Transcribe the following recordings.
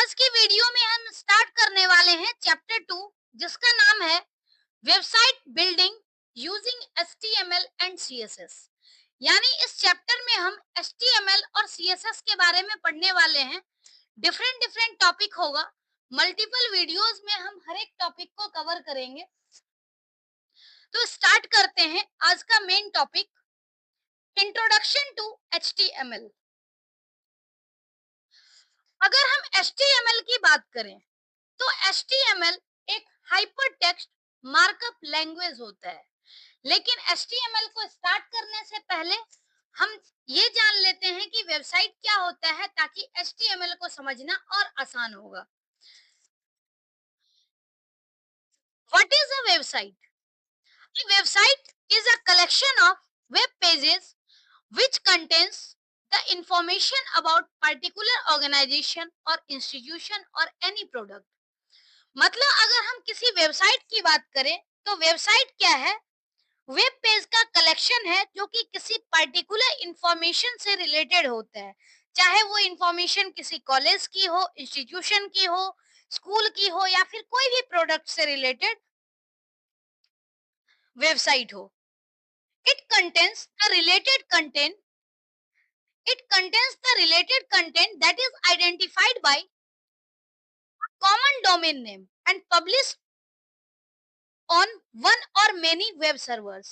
आज की वीडियो में हम स्टार्ट करने वाले हैं चैप्टर 2, जिसका नाम है website building using HTML and CSS। यानी इस चैप्टर में हम HTML और CSS के बारे में पढ़ने वाले हैं। डिफरेंट डिफरेंट टॉपिक होगा। मल्टीपल वीडियोस में हम हर एक टॉपिक को कवर करेंगे। तो स्टार्ट करते हैं आज का main topic, introduction to HTML। अगर हम HTML की बात करें तो HTML एक हाइपर टेक्स्ट मार्कअप लैंग्वेज होता है। लेकिन HTML को स्टार्ट करने से पहले हम ये जान लेते हैं कि वेबसाइट क्या होता है, ताकि HTML को समझना और आसान होगा। What is a website? A website is a collection of web pages which contains the information about particular organization or institution or any product। मतलब अगर हम किसी वेबसाइट की बात करें तो वेबसाइट क्या है? वेब पेज का कलेक्शन है जो कि किसी पर्टिकुलर इंफॉर्मेशन से रिलेटेड होता है। चाहे वो इंफॉर्मेशन किसी कॉलेज की हो, इंस्टीट्यूशन की हो, स्कूल की हो, या फिर कोई भी प्रोडक्ट से रिलेटेड वेबसाइट हो। It contains the related content it contains the related content that is identified by common domain name and publish on one और मेनी वेब सर्वर्स।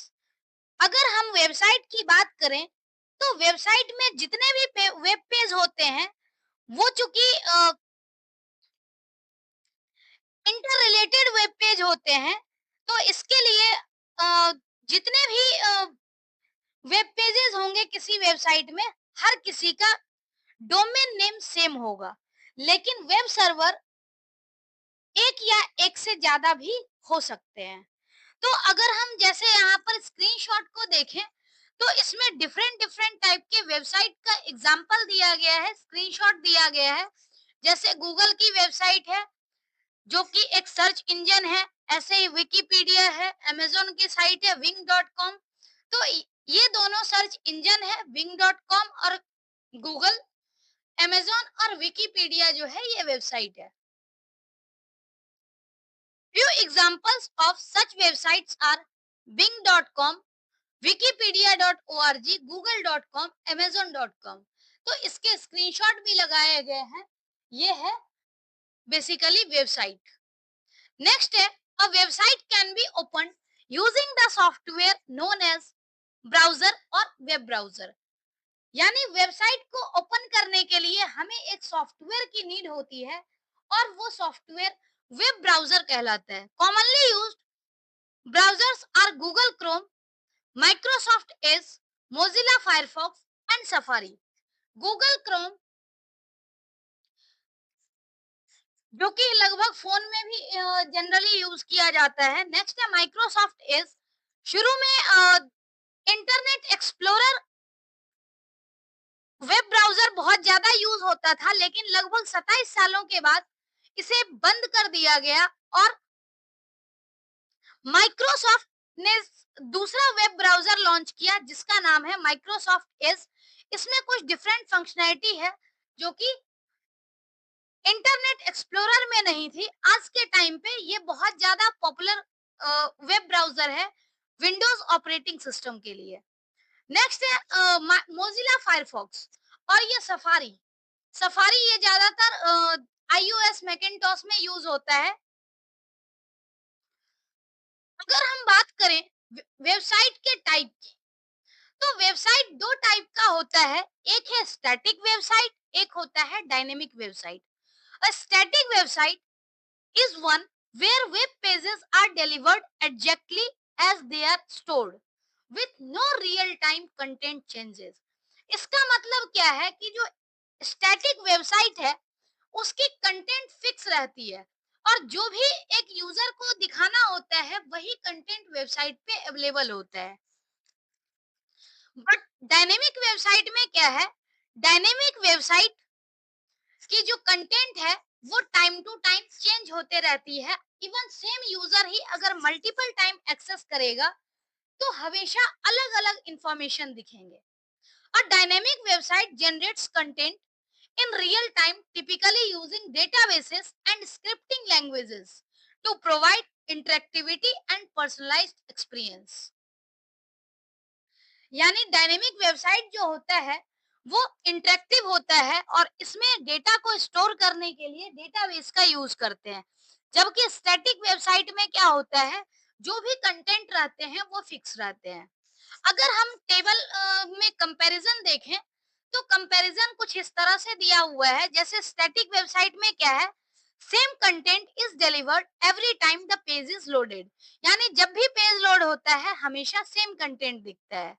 अगर हम वेबसाइट की बात करें तो वेबसाइट में जितने भी वेब पेज होते हैं वो चूंकि इंटर रिलेटेड वेब पेज होते हैं, तो इसके लिए जितने भी वेब पेजेस होंगे किसी वेबसाइट में, हर किसी का डोमेन नेम सेम होगा। लेकिन वेब सर्वर एक या एक से ज्यादा भी हो सकते हैं। तो अगर हम जैसे यहाँ पर स्क्रीनशॉट को देखें तो इसमें डिफरेंट डिफरेंट टाइप के वेबसाइट का एग्जांपल दिया गया है, स्क्रीनशॉट दिया गया है। जैसे गूगल की वेबसाइट है जो कि एक सर्च इंजन है, ऐसे ही विकिपीडिया है, अमेजोन की साइट है wing.com। तो ये दोनों सर्च इंजन है, wing.com और गूगल। अमेजोन और विकिपीडिया जो है ये वेबसाइट है। Few examples of such websites are bing.com, wikipedia.org, google.com, amazon.com। तो इसके स्क्रीनशॉट भी लगाए गए हैं। ये है बेसिकली वेबसाइट। नेक्स्ट है, a website can be open using the software known as browser और वेब ब्राउजर। यानी वेबसाइट को ओपन करने के लिए हमें एक सॉफ्टवेयर की नीड होती है और वो सॉफ्टवेयर वेब ब्राउजर कहलाता है। Commonly used browsers are Google Chrome, Microsoft Edge, Mozilla Firefox and Safari. Google Chrome जो कि लगभग फोन में भी जनरली यूज किया जाता है। नेक्स्ट है माइक्रोसॉफ्ट एज। शुरू में इंटरनेट एक्सप्लोरर वेब ब्राउजर बहुत ज्यादा यूज होता था, लेकिन लगभग 27 सालों के बाद इसे बंद कर दिया गया और माइक्रोसॉफ्ट ने दूसरा वेब ब्राउजर लॉन्च किया जिसका नाम है माइक्रोसॉफ्ट एज। इसमें कुछ डिफरेंट फंक्शनैलिटी है जो कि इंटरनेट एक्सप्लोरर में नहीं थी। आज के टाइम पे ये बहुत ज्यादा पॉपुलर वेब ब्राउजर है विंडोज ऑपरेटिंग सिस्टम के लिए। नेक्स्ट है मोजिला फायरफॉक्स और ये सफारी। सफारी ये ज्यादातर iOS मैकिन्टॉश में यूज होता है। अगर हम बात करें वेबसाइट के टाइप की, तो वेबसाइट दो टाइप का होता है। एक है स्टैटिक वेबसाइट, एक होता है dynamic website. A static website is one where web pages are delivered exactly as they are stored with no real time content changes। इसका मतलब क्या है कि जो स्टैटिक वेबसाइट है उसकी कंटेंट फिक्स रहती है और जो भी एक यूजर को दिखाना होता है वही कंटेंट वेबसाइट पे अवेलेबल होता है। बट डायनेमिक वेबसाइट में क्या है? डायनेमिक वेबसाइट की जो कंटेंट है वो टाइम टू टाइम चेंज होते रहती है। इवन सेम यूजर ही अगर मल्टीपल टाइम एक्सेस करेगा तो हमेशा अलग अलग इंफॉर्मेशन दिखेंगे। और dynamic website generates content in real time, typically using databases and scripting languages to provide interactivity and personalized experience. यानी डायनेमिक वेबसाइट जो होता है वो इंटरेक्टिव होता है और इसमें डेटा को स्टोर करने के लिए डेटाबेस का यूज करते हैं, जबकि स्टैटिक वेबसाइट में क्या होता है, जो भी कंटेंट रहते हैं वो फिक्स रहते हैं। अगर हम टेबल में कंपैरिजन देखें तो कंपैरिजन कुछ इस तरह से दिया हुआ है, जैसे स्टैटिक वेबसाइट में क्या है, same content is delivered every time the page is loaded, यानी जब भी पेज लोड होता है हमेशा सेम कंटेंट दिखता है।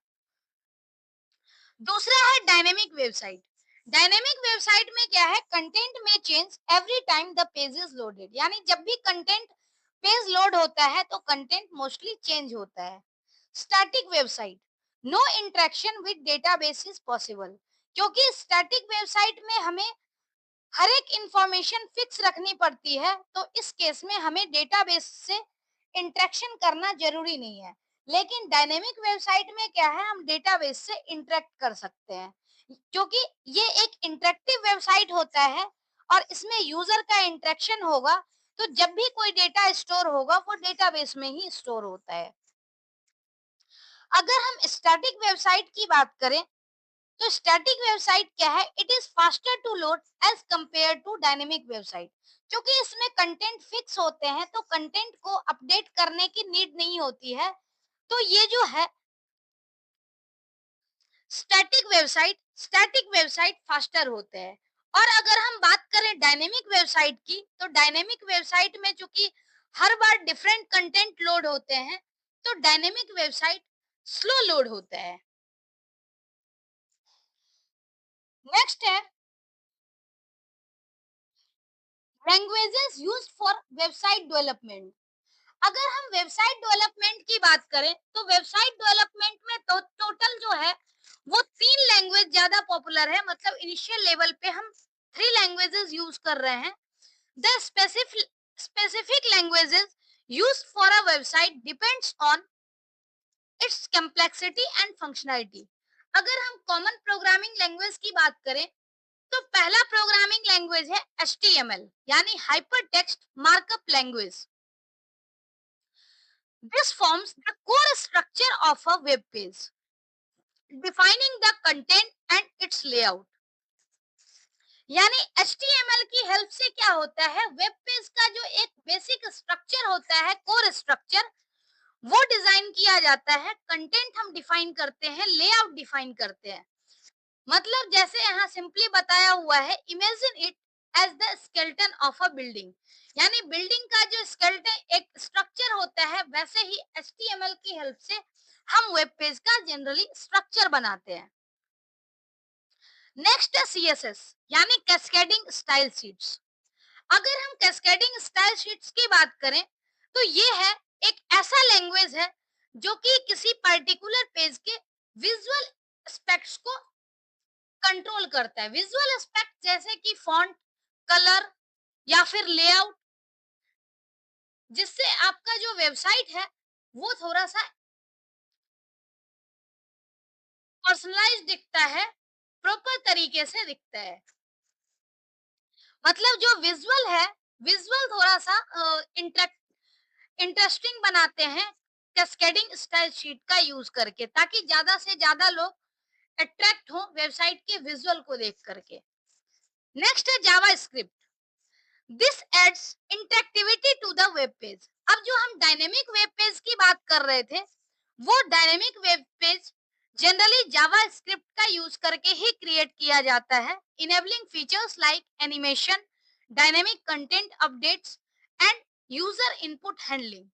दूसरा है डायनेमिक वेबसाइट। डायनेमिक वेबसाइट में क्या है, कंटेंट में change every time the page is loaded, यानी जब भी कंटेंट पेज लोड होता है तो कंटेंट मोस्टली चेंज होता है। Static website, no interaction with database is possible, क्योंकि स्टैटिक वेबसाइट में हमें हर एक इंफॉर्मेशन फिक्स रखनी पड़ती है, तो इस केस में हमें डेटाबेस से इंटरेक्शन करना जरूरी नहीं है। लेकिन डायनेमिक वेबसाइट में क्या है, हम डेटाबेस से इंटरेक्ट कर सकते हैं, क्योंकि ये एक इंटरेक्टिव वेबसाइट होता है और इसमें यूजर का इंटरेक्शन होगा, तो जब भी कोई डेटा स्टोर होगा वो डेटाबेस में ही स्टोर होता है। अगर हम स्टैटिक वेबसाइट की बात करें तो स्टैटिक वेबसाइट क्या है, it is faster to load as compare to dynamic website, क्योंकि इसमें कंटेंट फिक्स होते हैं तो कंटेंट को अपडेट करने की नीड नहीं होती है। तो ये जो है स्टैटिक वेबसाइट फास्टर होते हैं। और अगर हम बात करें डायनेमिक वेबसाइट की, तो डायनेमिक वेबसाइट में चूंकि हर बार डिफरेंट कंटेंट लोड होते हैं, तो डायनेमिक वेबसाइट स्लो लोड होता है। नेक्स्ट है languages used for website development. अगर हम वेबसाइट डेवलपमेंट की बात करें तो वेबसाइट डेवलपमेंट में तो टोटल जो है वो 3 लैंग्वेज ज्यादा पॉपुलर है, मतलब इनिशियल लेवल पे हम 3 लैंग्वेजेस यूज कर रहे हैं। The specific languages used for a website depends on it's complexity and functionality. अगर हम कॉमन प्रोग्रामिंग लैंग्वेज की बात करें तो पहला प्रोग्रामिंग लैंग्वेज है HTML, यानी hyper text markup language. This forms the core structure of a web page, defining the content and its layout. यानी HTML की हेल्प से क्या होता है, वेब पेज का जो एक बेसिक स्ट्रक्चर होता है, कोर स्ट्रक्चर, वो डिजाइन किया जाता है। कंटेंट हम डिफाइन करते हैं, लेआउट डिफाइन करते हैं। मतलब जैसे यहाँ सिंपली बताया हुआ है, imagine it as the skeleton of a building, यानी बिल्डिंग का जो स्केलेटन एक स्ट्रक्चर होता है, वैसे ही HTML की हेल्प से हम वेब पेज का जनरली स्ट्रक्चर बनाते हैं। नेक्स्ट है CSS, यानी कैस्केडिंग स्टाइल शीट्स। अगर हम कैस्केडिंग स्टाइल शीट्स की बात करें तो ये है एक ऐसा लैंग्वेज है जो कि किसी पर्टिकुलर पेज के विजुअल एस्पेक्ट्स को कंट्रोल करता है। विजुअल एस्पेक्ट जैसे कि फॉन्ट, कलर या फिर लेआउट, जिससे आपका जो वेबसाइट है वो थोड़ा सा पर्सनलाइज दिखता है, प्रॉपर तरीके से दिखता है। मतलब जो विजुअल है, विजुअल थोड़ा सा इंटरेस्टिंग बनाते हैं कैस्केडिंग स्टाइल शीट का यूज करके, ताकि ज्यादा से ज्यादा लोग अट्रैक्ट हो वेबसाइट के विजुअल को देख करके। नेक्स्ट है JavaScript. This adds interactivity to the web page. अब जो हम डायनेमिक वेब पेज की बात कर रहे थे, वो डायनेमिक वेब पेज जनरली जावा स्क्रिप्ट का यूज करके ही क्रिएट किया जाता है, enabling features like animation, dynamic content updates and user input handling.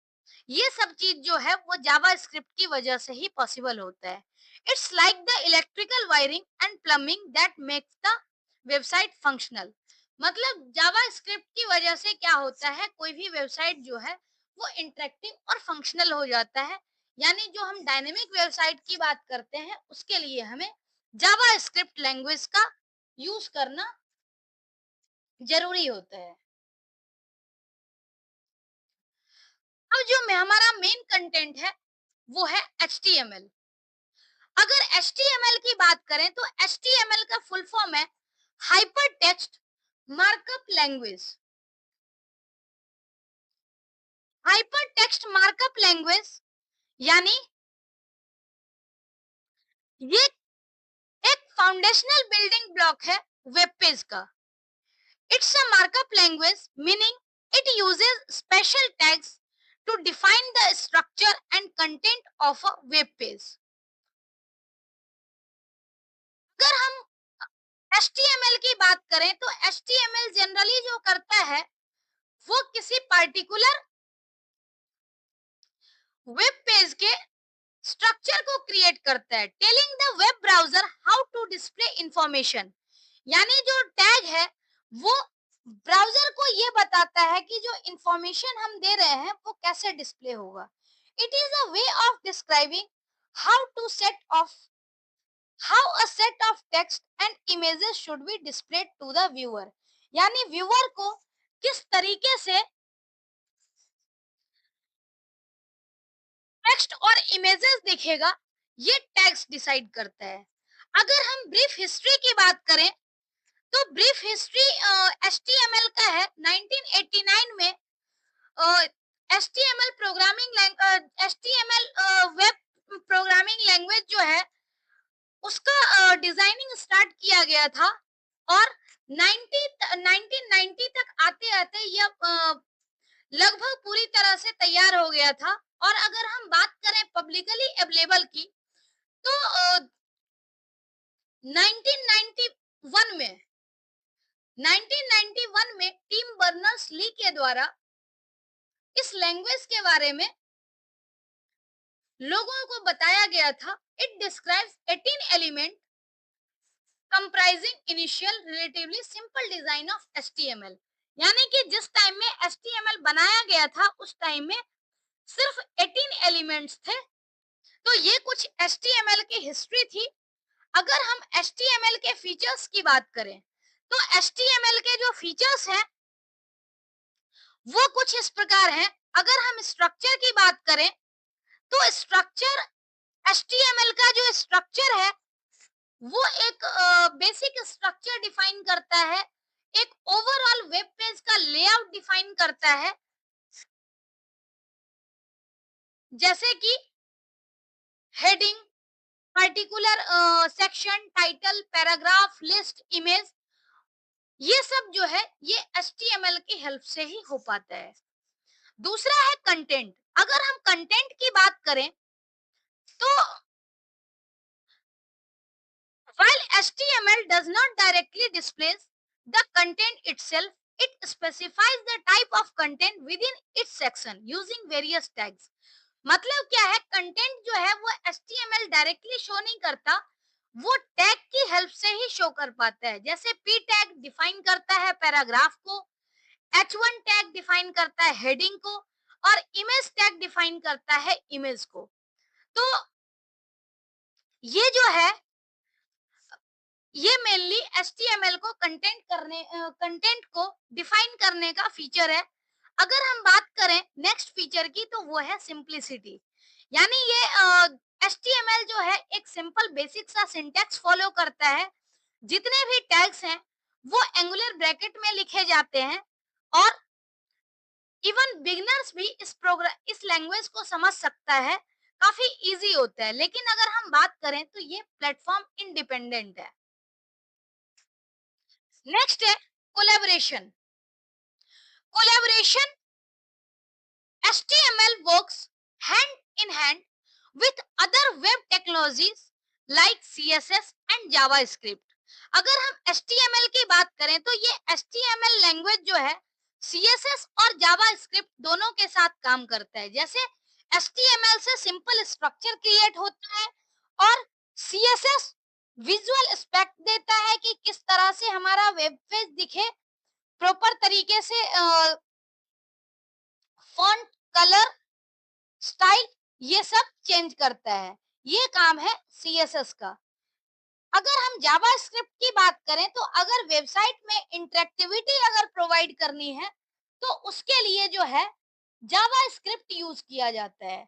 ये सब चीज जो है वो जावा स्क्रिप्ट की वजह से ही पॉसिबल होता है। It's like the electrical wiring and plumbing that makes the website functional. मतलब जावा स्क्रिप्ट की वजह से क्या होता है, कोई भी वेबसाइट जो है वो इंटरेक्टिव और फंक्शनल हो जाता है। यानी जो हम डायनेमिक वेबसाइट की बात करते हैं उसके लिए हमें जावा स्क्रिप्ट लैंग्वेज का यूज करना जरूरी होता है। अब जो हमारा मेन कंटेंट है वो है HTML। अगर HTML की बात करें तो HTML का फुल फॉर्म है hypertext markup language. Hypertext markup language यानी ये एक फाउंडेशनल बिल्डिंग ब्लॉक है वेब पेज का। It's a markup language, meaning it uses special tags to define the structure and content of a web page. अगर हम HTML की बात करें तो HTML जनरली जो करता है वो किसी पार्टिकुलर वेब पेज के स्ट्रक्चर को क्रिएट करता है, telling the web browser how to display information. यानी जो टैग है वो ब्राउजर को ये बताता है कि जो इंफॉर्मेशन हम दे रहे हैं वो कैसे डिस्प्ले होगा। It is a way of describing how to set of how a set of text and images should be displayed to the viewer. यानी व्यूअर को किस तरीके से टेक्स्ट और इमेजेस दिखेगा ये टैग्स डिसाइड करता है। अगर हम ब्रीफ हिस्ट्री की बात करें तो ब्रीफ हिस्ट्री HTML का है। 1989 में HTML वेब प्रोग्रामिंग लैंग्वेज जो है उसका डिजाइनिंग स्टार्ट किया गया था और 1990 तक आते आते यह लगभग पूरी तरह से तैयार हो गया था। और अगर हम बात करें पब्लिकली अवेलेबल की तो 1991 में 1991 में टीम बर्नर्स ली के द्वारा इस लैंग्वेज के बारे में लोगों को बताया गया था। It describes 18 element comprising initial relatively simple design of HTML। यानी कि जिस टाइम में HTML बनाया गया था उस टाइम में सिर्फ 18 एलिमेंट्स थे। तो ये कुछ HTML की हिस्ट्री थी। अगर हम HTML के फीचर्स की बात करें तो HTML के जो फीचर्स हैं वो कुछ इस प्रकार हैं। अगर हम स्ट्रक्चर की बात करें तो स्ट्रक्चर HTML का जो स्ट्रक्चर है वो एक बेसिक स्ट्रक्चर डिफाइन करता है, एक ओवरऑल वेब पेज का लेआउट डिफाइन करता है। जैसे कि heading, particular section, title, paragraph, list, image, ये सब जो है ये HTML की हेल्प से ही हो पाता है। दूसरा है कंटेंट। अगर हम कंटेंट की बात करें तो while HTML does not directly displays the content itself, it specifies the type of content within its section using various tags। मतलब क्या है, कंटेंट जो है वो HTML डायरेक्टली शो नहीं करता, वो टैग की हेल्प से ही शो कर पाता है। जैसे P टैग डिफाइन करता है पैराग्राफ को, H1 टैग डिफाइन करता है हेडिंग को और इमेज टैग डिफाइन करता है इमेज को। तो ये जो है ये मेनली HTML को कंटेंट को डिफाइन करने का फीचर है। अगर हम बात करें नेक्स्ट फीचर की तो वो है सिंप्लिसिटी। यानी ये HTML जो है एक सिंपल बेसिक सा सिंटैक्स फॉलो करता है। जितने भी टैग्स हैं वो एंगुलर ब्रैकेट में लिखे जाते हैं और इवन बिगिनर्स भी इस लैंग्वेज को समझ सकता है, काफी इजी होता है। लेकिन अगर हम बात करें तो ये प्लेटफॉर्म इंडिपेंडेंट है। नेक्स्ट है collaboration. Collaboration HTML works hand in hand with other web technologies like CSS and JavaScript। अगर हम HTML की बात करें तो ये HTML लैंग्वेज जो है CSS और JavaScript दोनों के साथ काम करता है। जैसे HTML से सिंपल स्ट्रक्चर क्रिएट होता है और CSS विजुअल एस्पेक्ट देता है कि किस तरह से हमारा वेब पेज दिखे प्रॉपर तरीके से। फॉन्ट, कलर, स्टाइल, ये सब चेंज करता है। ये काम है CSS का। अगर हम जावास्क्रिप्ट की बात करें तो अगर वेबसाइट में इंटरेक्टिविटी अगर प्रोवाइड करनी है तो उसके लिए जो है जावास्क्रिप्ट यूज किया जाता है।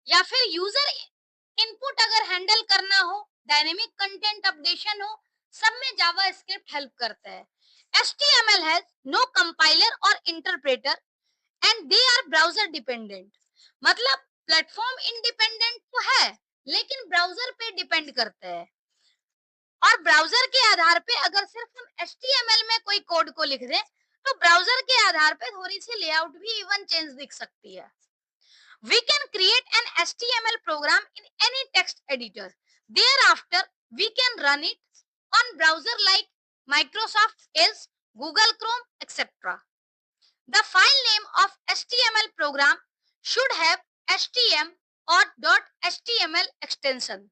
या फिर यूजर इनपुट अगर हैंडल करना हो, डायनेमिक कंटेंट अपडेशन हो, सब में जावा स्क्रिप्ट हेल्प करता है। HTML हैज नो कंपाइलर और interpreter and they are browser dependent. मतलब प्लेटफॉर्म इंडिपेंडेंट तो है, लेकिन ब्राउजर पे डिपेंड करता है। और ब्राउजर के आधार पे अगर सिर्फ हम HTML में कोई कोड को लिख दें, तो ब्राउजर के आधार पे थोड़ी सी लेआउट भी इवन चेंज दिख सकती है। We can create an HTML program in any text editor. Thereafter, we can run it on browser like Microsoft Edge, Google Chrome, etc. The file name of HTML program should have HTML or .html extension.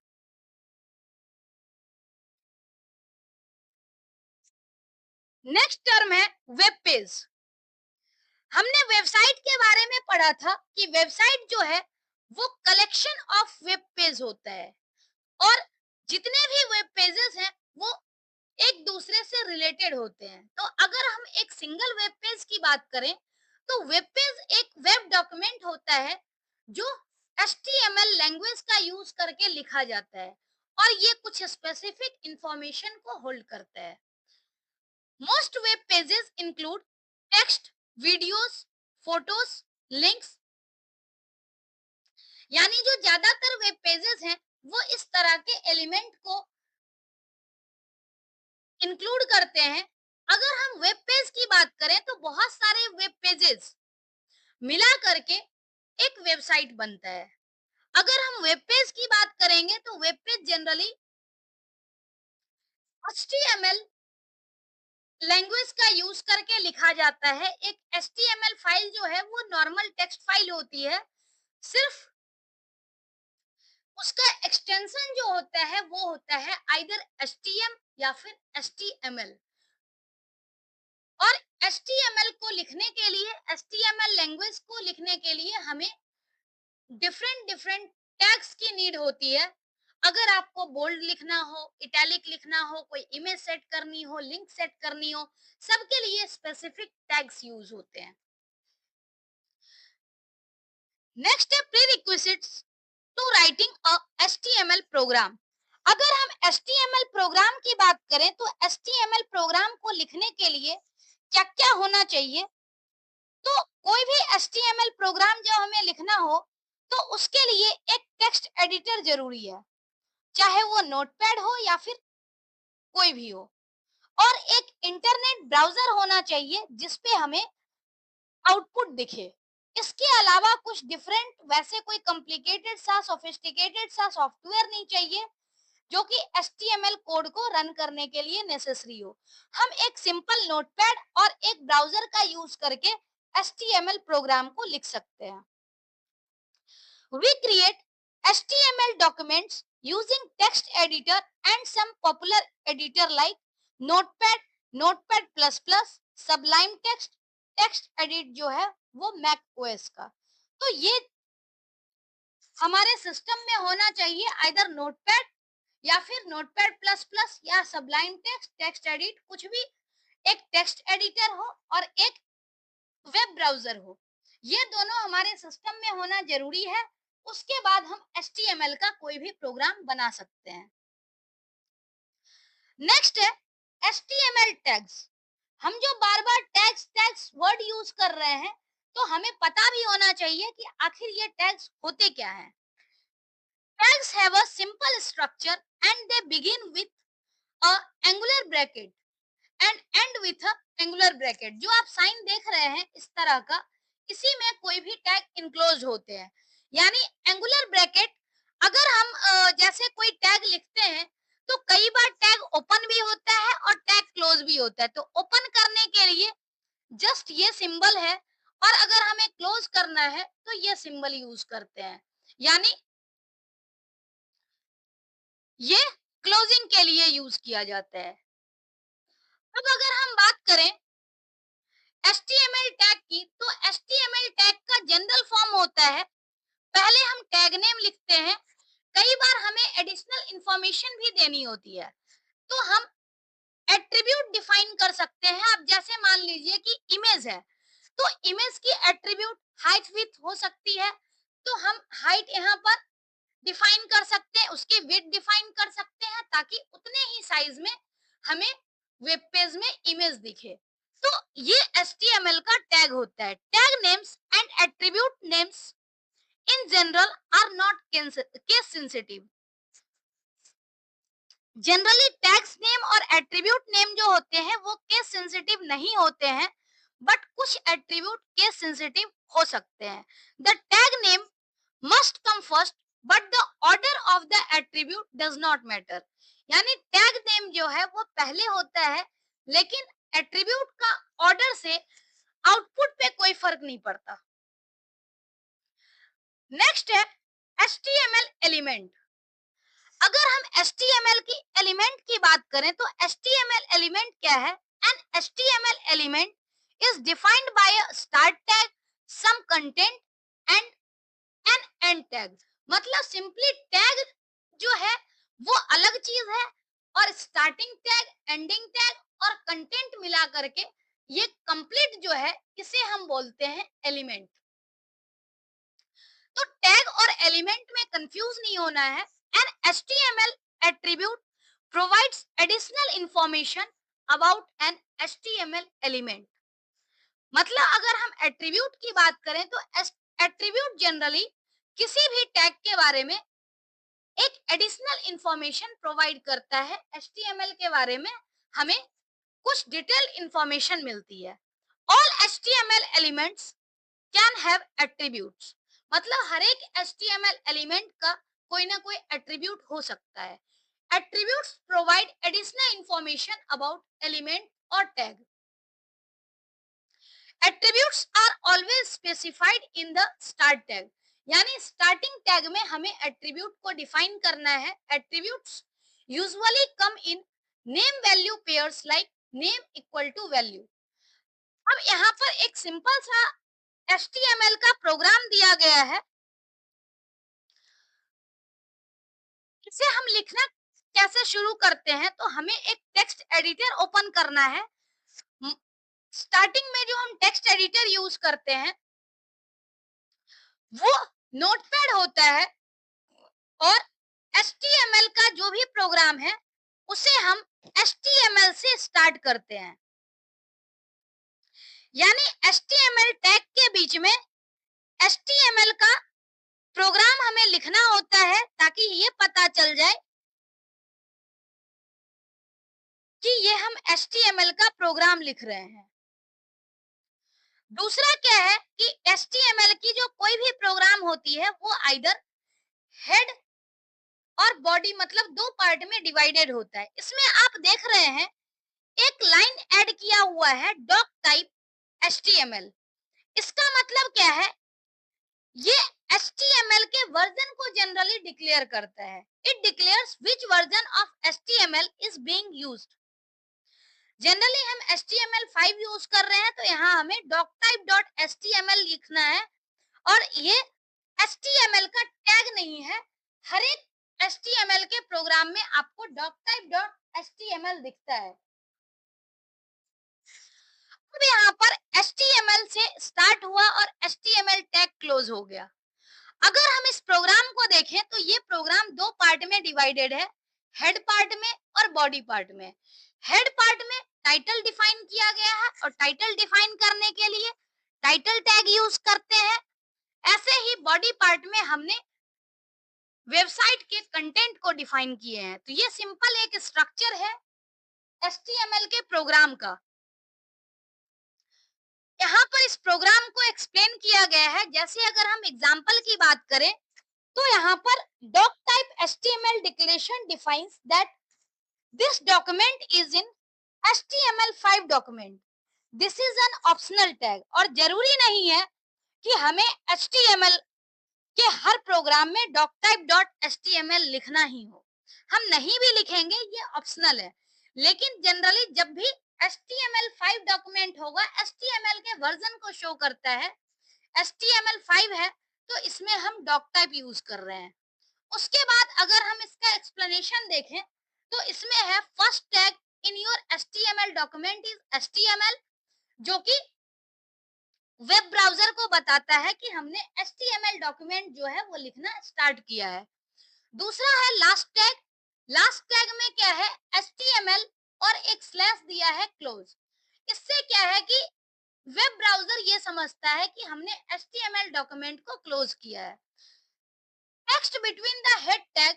Next term है web page. हमने website के बारे में पढ़ा था कि website जो है वो कलेक्शन ऑफ वेब पेज होता है, और जितने भी वेब पेजेस हैं वो एक दूसरे से रिलेटेड होते हैं। तो अगर हम एक सिंगल वेब पेज की बात करें, तो वेब पेज एक वेब डॉक्यूमेंट होता है जो HTML लैंग्वेज का यूज करके लिखा जाता है, और ये कुछ स्पेसिफिक इंफॉर्मेशन को होल्ड करता है। Most web pages include text, videos, photos, links. यानी जो ज्यादातर वेब पेजेस हैं वो इस तरह के एलिमेंट को इंक्लूड करते हैं। अगर हम वेब पेज की बात करें तो बहुत सारे वेब पेजेस मिला करके एक वेबसाइट बनता है। अगर हम वेब पेज की बात करेंगे तो web page generally HTML language का यूज करके लिखा जाता है। एक HTML फाइल जो है वो नॉर्मल टेक्स्ट फाइल होती है, सिर्फ उसका एक्सटेंशन जो होता है वो होता है आइदर HTML या फिर HTML। और HTML को लिखने के लिए, HTML लैंग्वेज को लिखने के लिए हमें डिफरेंट डिफरेंट टैग्स की नीड होती है। अगर आपको बोल्ड लिखना हो, इटैलिक लिखना हो, कोई इमेज सेट करनी हो, लिंक सेट करनी हो, सबके लिए स्पेसिफिक टैग्स यूज होते हैं। नेक्स्ट है prerequisites to writing a HTML program. अगर हम HTML प्रोग्राम की बात करें तो HTML प्रोग्राम को लिखने के लिए क्या क्या होना चाहिए? तो कोई भी HTML प्रोग्राम जब हमें लिखना हो तो उसके लिए एक टेक्स्ट एडिटर जरूरी है, चाहे वो नोटपैड हो या फिर कोई भी हो। और एक इंटरनेट ब्राउजर होना चाहिए जिसपे हमें आउटपुट दिखे। इसके अलावा कुछ डिफरेंट, वैसे कोई कॉम्प्लिकेटेड सा, सोफिस्टिकेटेड सा सॉफ्टवेयर नहीं चाहिए जो कि HTML कोड को रन करने के लिए नेसेसरी हो। हम एक सिंपल नोटपैड और एक ब्राउजर का यूज करके HTML प्रोग्राम को लिख सकते हैं। We create HTML documents using text editor and some popular editor like Notepad, Notepad++, Sublime Text, Text Edit जो है वो मैक ओएस का। तो ये हमारे सिस्टम में होना चाहिए आइदर नोटपैड या फिर Notepad++ या Sublime Text, टेक्स्ट एडिट, कुछ भी एक टेक्स्ट एडिटर हो और एक वेब ब्राउजर हो। ये दोनों हमारे सिस्टम में होना जरूरी है। उसके बाद हम HTML का कोई भी प्रोग्राम बना सकते हैं। नेक्स्ट है HTML टैग्स। हम जो बार बार टैग्स टैग्स वर्ड यूज कर रहे हैं, तो हमें पता भी होना चाहिए कि आखिर ये टैग्स होते क्या हैं। Tags have a simple structure and they begin with a angular bracket and and with a angular bracket. जो आप साइन देख रहे हैं इस तरह का, इसी में कोई भी टैग इनक्लोज होते हैं। यानी एंगुलर ब्रैकेट, अगर हम जैसे कोई टैग लिखते हैं तो कई बार टैग ओपन भी होता है और टैग क्लोज भी होता है। तो ओपन करने के लिए जस्ट ये सिंबल है, और अगर हमें क्लोज करना है तो ये सिंबल यूज करते हैं। यानी ये क्लोजिंग के लिए यूज किया जाता है। अब अगर हम बात करें HTML टैग की, तो HTML टैग का जनरल फॉर्म होता है, पहले हम टैग नेम लिखते हैं, कई बार हमें एडिशनल इंफॉर्मेशन भी देनी होती है, तो हम एट्रीब्यूट डिफाइन कर सकते हैं। अब जैसे मान लीजिए कि इमेज है, तो इमेज की एट्रीब्यूट हाइट विड्थ हो सकती है, तो हम हाइट यहाँ पर डिफाइन कर सकते हैं, उसकी विड्थ डिफाइन कर सकते हैं, ताकि उतने ही साइज में हमें वेब पेज में इमेज दिखे। तो ये HTML का टैग होता है। Tag names and attribute names in general R not case sensitive. Generally tags name और एट्रीब्यूट नेम जो होते हैं वो केस सेंसिटिव नहीं होते हैं, बट कुछ एट्रीब्यूट केस सेंसिटिव हो सकते हैं। The tag name must come first but the order of the attribute does not matter। यानी टैग नेम जो है वो पहले होता है, लेकिन एट्रीब्यूट का ऑर्डर से आउटपुट पे कोई फर्क नहीं पड़ता। नेक्स्ट है HTML एलिमेंट। अगर हम HTML की एलिमेंट की बात करें तो HTML एलिमेंट क्या है? An HTML element is defined by a start tag, some content and an end tag. मतलब सिंपली टैग जो है वो अलग चीज है, और स्टार्टिंग टैग, एंडिंग टैग और कंटेंट मिला करके ये कंप्लीट जो है इसे हम बोलते हैं एलिमेंट। तो टैग और एलिमेंट में कंफ्यूज नहीं होना है। An HTML attribute provides additional information about an HTML element. मतलब अगर हम एट्रीब्यूट की बात करें तो एट्रीब्यूट जनरली किसी भी टैग के बारे में एक एडिशनल इंफॉर्मेशन प्रोवाइड करता है। HTML के बारे में हमें कुछ डिटेल इंफॉर्मेशन मिलती है। All HTML elements can have attributes. मतलब हर एक HTML एलिमेंट का कोई ना कोई एट्रीब्यूट हो सकता है। Attributes provide additional information about element और tag. Attributes are always specified in the start tag. यानी स्टार्टिंग टैग में हमें एट्रीब्यूट को डिफाइन करना है। Attributes usually come in name value pairs like name equal to value. अब यहाँ पर एक सिंपल सा HTML का प्रोग्राम दिया गया है। इसे हम लिखना कैसे शुरू करते हैं? तो हमें एक टेक्स्ट एडिटर ओपन करना है। स्टार्टिंग में जो हम टेक्स्ट एडिटर यूज करते हैं वो नोटपैड होता है, और HTML का जो भी प्रोग्राम है उसे हम HTML से स्टार्ट करते हैं। यानी HTML टैग के बीच में HTML का प्रोग्राम हमें लिखना होता है, ताकि ये पता चल जाए कि ये हम HTML का प्रोग्राम लिख रहे हैं। दूसरा क्या है कि HTML की जो कोई भी प्रोग्राम होती है वो आइदर हेड और बॉडी, मतलब दो पार्ट में डिवाइडेड होता है। इसमें आप देख रहे हैं एक लाइन ऐड किया हुआ है डॉक टाइप HTML। इसका मतलब क्या है? ये HTML के वर्जन को जनरली डिक्लेयर करता है। It declares which version of HTML is being used. Generally हम HTML5 यूज कर रहे हैं, तो यहाँ हमें doctype.html लिखना है, और ये HTML का टैग नहीं है। हर एक HTML के प्रोग्राम में आपको doctype.html दिखता है। अब यहाँ पर HTML से स्टार्ट हुआ और HTML टैग क्लोज हो गया। अगर हम इस प्रोग्राम को देखें तो ये प्रोग्राम दो पार्ट में डिवाइडेड है, हेड पार्ट में और बॉडी पार्ट में। हेड पार्ट में टाइटल डिफाइन किया गया है, और टाइटल डिफाइन करने के लिए टाइटल टैग यूज करते हैं। ऐसे ही बॉडी पार्ट में हमने वेबसाइट के कंटेंट को डिफाइन किए हैं। तो ये सिंपल एक स्ट्रक्चर है HTML के प्रोग्राम का। यहाँ पर इस प्रोग्राम को एक्सप्लेन किया गया है। जैसे अगर हम एग्जांपल की बात करें तो यहाँ पर doc type HTML declaration defines that this document is in HTML5 document. This is an optional tag। और जरूरी नहीं है कि हमें HTML के हर प्रोग्राम में doctype.html लिखना ही हो। हम नहीं भी लिखेंगे, ये ऑप्शनल है। लेकिन जनरली जब भी HTML5 डॉक्यूमेंट होगा, HTML के वर्जन को शो करता है। HTML5 है तो इसमें हम doctype यूज कर रहे हैं। उसके बाद अगर हम इसका एक्सप्लेनेशन देखें तो इसमें है first tag in your HTML document is HTML, जो कि वेब ब्राउजर को बताता है कि हमने HTML डॉक्यूमेंट जो है वो लिखना स्टार्ट किया है। दूसरा है लास्ट टैग। लास्ट टैग में क्या है, HTML और एक स्लैश दिया है क्लोज। इससे क्या है कि वेब ब्राउजर ये समझता है कि हमने HTML डॉक्यूमेंट को क्लोज किया है। Text between the head tag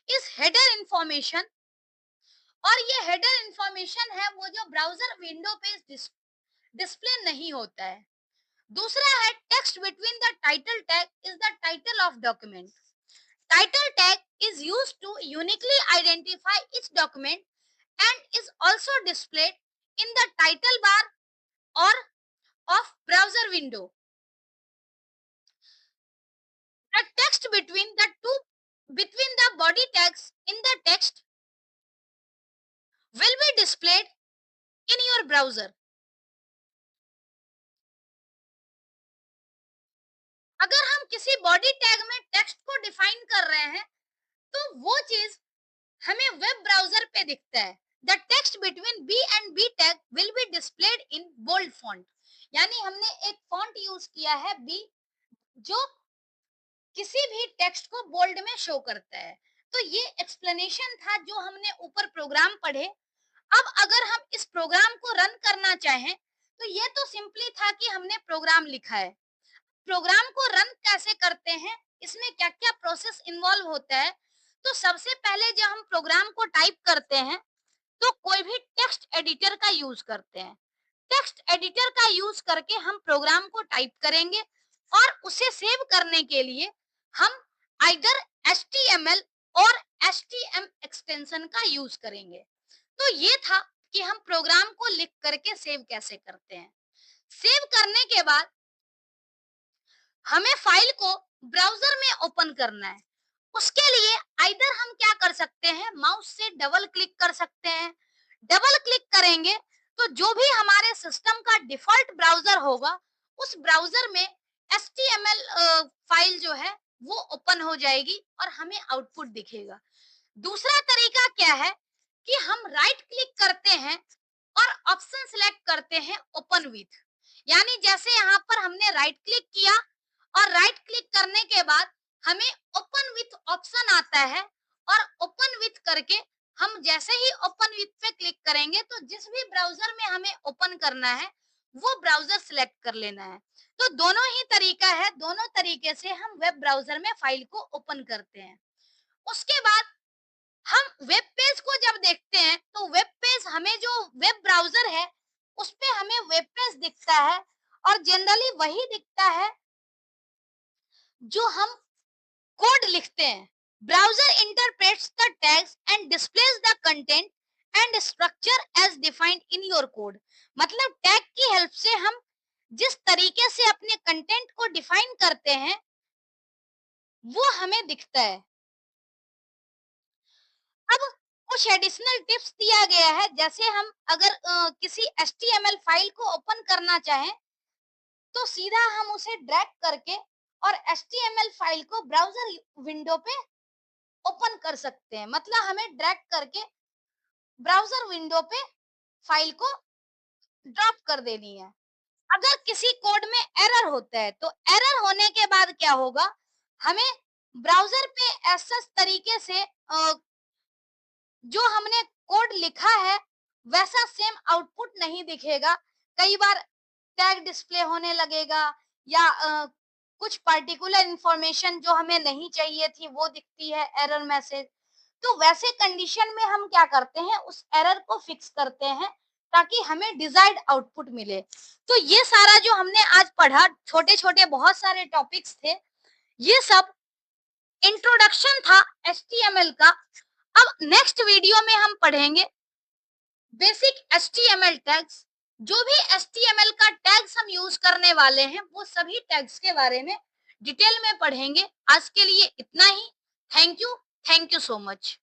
is header information, और ये हेडर इंफॉर्मेशन है वो जो ब्राउजर विंडो पे डिस्प्ले नहीं होता है। दूसरा है text between the title tag is the title of document. Title tag is used to uniquely identify each document and is also displayed in the title bar or of browser window. The text between the body tags in the text will be displayed in your browser. अगर हम किसी body tag में text को define कर रहे हैं तो वो चीज हमें वेब ब्राउजर पे दिखता है। The text between B and B tag will be displayed in bold font, यानी हमने एक फॉन्ट यूज किया है बी, जो किसी भी टेक्स्ट को बोल्ड में शो करता है। तो ये एक्सप्लेनेशन था जो हमने ऊपर प्रोग्राम पढ़े। अब अगर हम इस प्रोग्राम को रन करना चाहें तो ये तो सिंपली था कि हमने प्रोग्राम लिखा है। प्रोग्राम को रन कैसे करते हैं, इसमें क्या क्या प्रोसेस इन्वॉल्व होता है, तो सबसे पहले जब हम प्रोग्राम को टाइप करते हैं तो कोई भी टेक्स्ट एडिटर का यूज करते हैं। टेक्स्ट एडिटर का यूज करके हम प्रोग्राम को टाइप करेंगे और उसे सेव करने के लिए हम आइदर HTML और HTM एक्सटेंशन का यूज करेंगे। तो ये था कि हम प्रोग्राम को लिख करके सेव कैसे करते हैं। सेव करने के बाद हमें फाइल को ब्राउजर में ओपन करना है। उसके लिए आइदर हम क्या कर सकते हैं, माउस से डबल क्लिक कर सकते हैं। डबल क्लिक करेंगे तो जो भी हमारे सिस्टम का डिफॉल्ट ब्राउजर होगा उस ब्राउजर में HTML फाइल जो है वो ओपन हो जाएगी और हमें आउटपुट दिखेगा। दूसरा तरीका क्या है कि हम राइट क्लिक करते हैं और ऑप्शन सेलेक्ट करते हैं ओपन विथ, यानी जैसे यहाँ पर हमने राइट क्लिक किया और राइट क्लिक करने के बाद हमें ओपन विथ ऑप्शन आता है, और ओपन विथ करके हम जैसे ही ओपन विथ पे क्लिक करेंगे तो जिस भी ब्राउजर में हमें ओपन करना है वो ब्राउजर सिलेक्ट कर लेना है। तो दोनों ही तरीका है, दोनों तरीके से हम वेब ब्राउजर में फाइल को ओपन करते हैं। उसके बाद हम वेब पेज को जब देखते हैं तो वेब पेज हमें जो वेब ब्राउजर है उस पे हमें वेब पेज दिखता है, और जनरली वही दिखता है जो हम कोड लिखते हैं। Browser interprets the tags and displays the content and structure as defined in your code. मतलब टैग की हेल्प से हम जिस तरीके से अपने कंटेंट को डिफाइन करते हैं वो हमें दिखता है। अब कुछ एडिशनल टिप्स दिया गया है, जैसे हम अगर किसी HTML फाइल को ओपन करना चाहें तो सीधा हम उसे ड्रैग करके और HTML फाइल को ब्राउजर विंडो पे ओपन कर सकते हैं। मतलब हमें ड्रैग करके ब्राउजर विंडो पे फाइल को ड्रॉप कर देनी है। अगर किसी कोड में एरर होता है तो एरर होने के बाद क्या होगा, हमें ब्राउजर पे ऐसा तरीके से जो हमने कोड लिखा है वैसा सेम आउटपुट नहीं दिखेगा। कई बार टैग डिस्प्ले होने लगेगा या कुछ पर्टिकुलर इंफॉर्मेशन जो हमें नहीं चाहिए थी वो दिखती है एरर मैसेज। तो वैसे कंडीशन में हम क्या करते हैं, उस एरर को फिक्स करते हैं ताकि हमें डिजायर्ड आउटपुट मिले। तो ये सारा जो हमने आज पढ़ा, छोटे छोटे बहुत सारे टॉपिक्स थे, ये सब इंट्रोडक्शन था HTML का। अब नेक्स्ट वीडियो में हम पढ़ेंगे बेसिक HTML टैग्स। जो भी HTML का टैग्स हम यूज करने वाले हैं वो सभी टैग्स के बारे में डिटेल में पढ़ेंगे। आज के लिए इतना ही। Thank you so much.